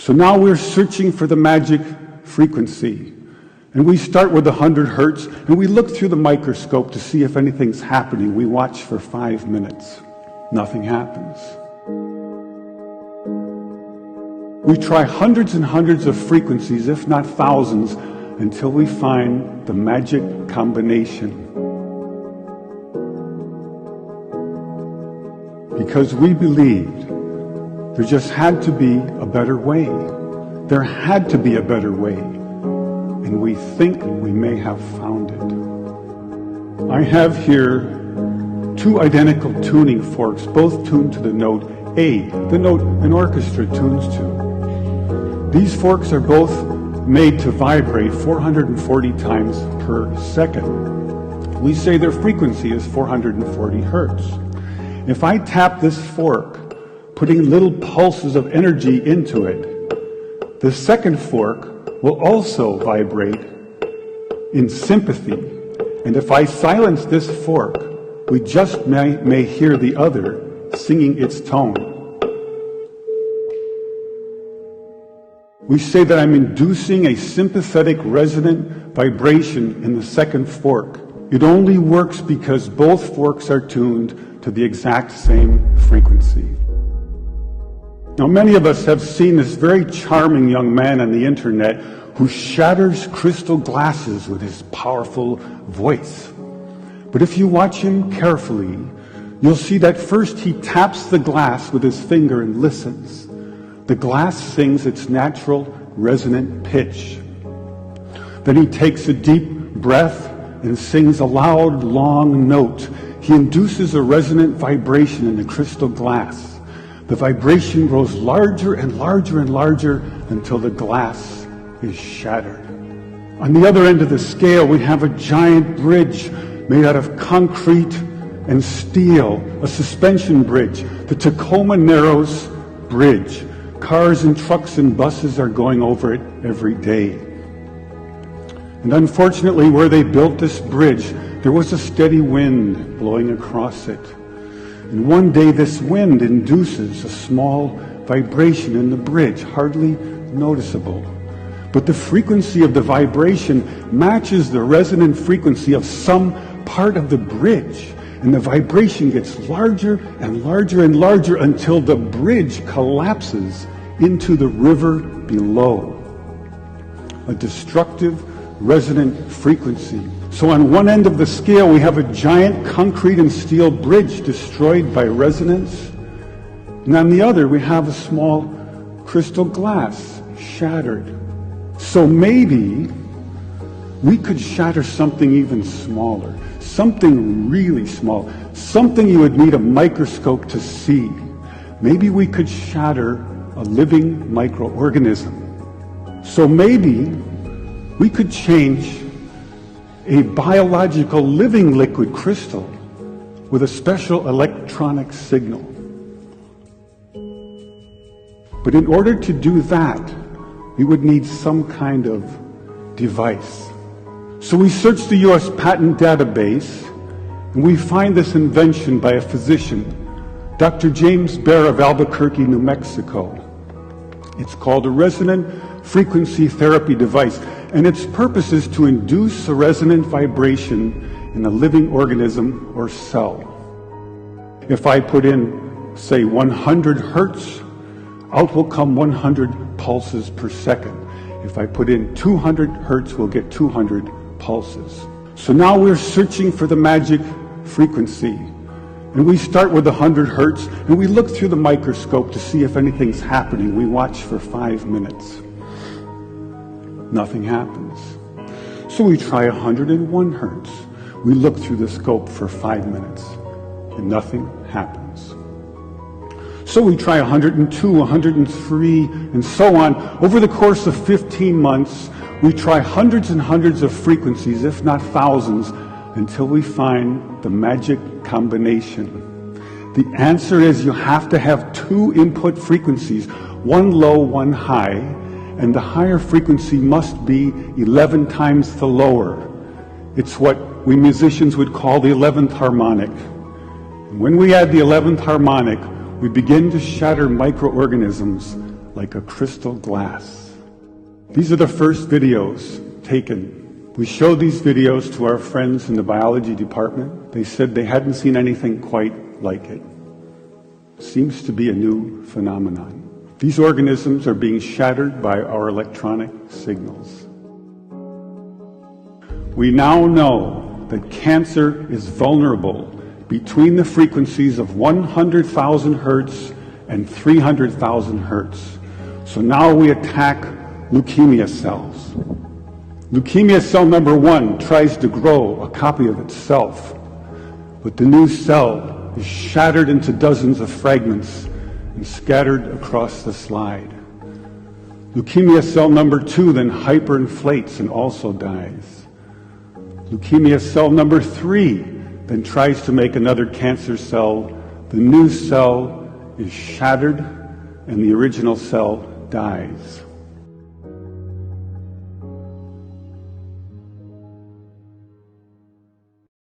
So now we're searching for the magic frequency. And we start with 100 hertz, and we look through the microscope to see if anything's happening. We watch for 5 minutes. Nothing happens. We try hundreds and hundreds of frequencies, if not thousands, until we find the magic combination. Because we believed there just had to be a better way. There had to be a better way. And we think we may have found it. I have here 2 identical tuning forks, both tuned to the note A, the note an orchestra tunes to. These forks are both made to vibrate 440 times per second. We say their frequency is 440 hertz. If I tap this fork, putting little pulses of energy into it, the second fork will also vibrate in sympathy. And if I silence this fork, we just may hear the other singing its tone. We say that I'm inducing a sympathetic resonant vibration in the second fork. It only works because both forks are tuned to the exact same frequency. Now, many of us have seen this very charming young man on the internet who shatters crystal glasses with his powerful voice. But if you watch him carefully, you'll see that first he taps the glass with his finger and listens. The glass sings its natural resonant pitch. Then he takes a deep breath and sings a loud, long note. He induces a resonant vibration in the crystal glass. The vibration grows larger and larger and larger until the glass is shattered. On the other end of the scale, we have a giant bridge made out of concrete and steel, a suspension bridge, the Tacoma Narrows Bridge. Cars and trucks and buses are going over it every day. And unfortunately, where they built this bridge, there was a steady wind blowing across it. And one day this wind induces a small vibration in the bridge, hardly noticeable. But the frequency of the vibration matches the resonant frequency of some part of the bridge. And the vibration gets larger and larger and larger until the bridge collapses into the river below. A destructive resonant frequency. So on one end of the scale, we have a giant concrete and steel bridge destroyed by resonance. And on the other, we have a small crystal glass shattered. So maybe we could shatter something even smaller, something really small, something you would need a microscope to see. Maybe we could shatter a living microorganism. So maybe we could change a biological living liquid crystal with a special electronic signal. But in order to do that, we would need some kind of device. So we search the U.S. patent database, and we find this invention by a physician, Dr. James Bear of Albuquerque, New Mexico. It's called a resonant frequency therapy device, and its purpose is to induce a resonant vibration in a living organism or cell. If I put in, say, 100 hertz, out will come 100 pulses per second. If I put in 200 hertz, we'll get 200 pulses. So now we're searching for the magic frequency. And we start with 100 hertz, and we look through the microscope to see if anything's happening. We watch for 5 minutes. Nothing happens. So we try 101 hertz. We look through the scope for 5 minutes, and nothing happens. So we try 102, 103, and so on. Over the course of 15 months, we try hundreds and hundreds of frequencies, if not thousands, until we find the magic combination. The answer is you have to have 2 input frequencies, one low, one high, and the higher frequency must be 11 times the lower. It's what we musicians would call the 11th harmonic. And when we add the 11th harmonic, we begin to shatter microorganisms like a crystal glass. These are the first videos taken. We showed these videos to our friends in the biology department. They said they hadn't seen anything quite like it. Seems to be a new phenomenon. These organisms are being shattered by our electronic signals. We now know that cancer is vulnerable between the frequencies of 100,000 hertz and 300,000 hertz. So now we attack leukemia cells. Leukemia cell number 1 tries to grow a copy of itself, but the new cell is shattered into dozens of fragments and scattered across the slide. Leukemia cell number 2 then hyperinflates and also dies. Leukemia cell number 3 then tries to make another cancer cell. The new cell is shattered and the original cell dies.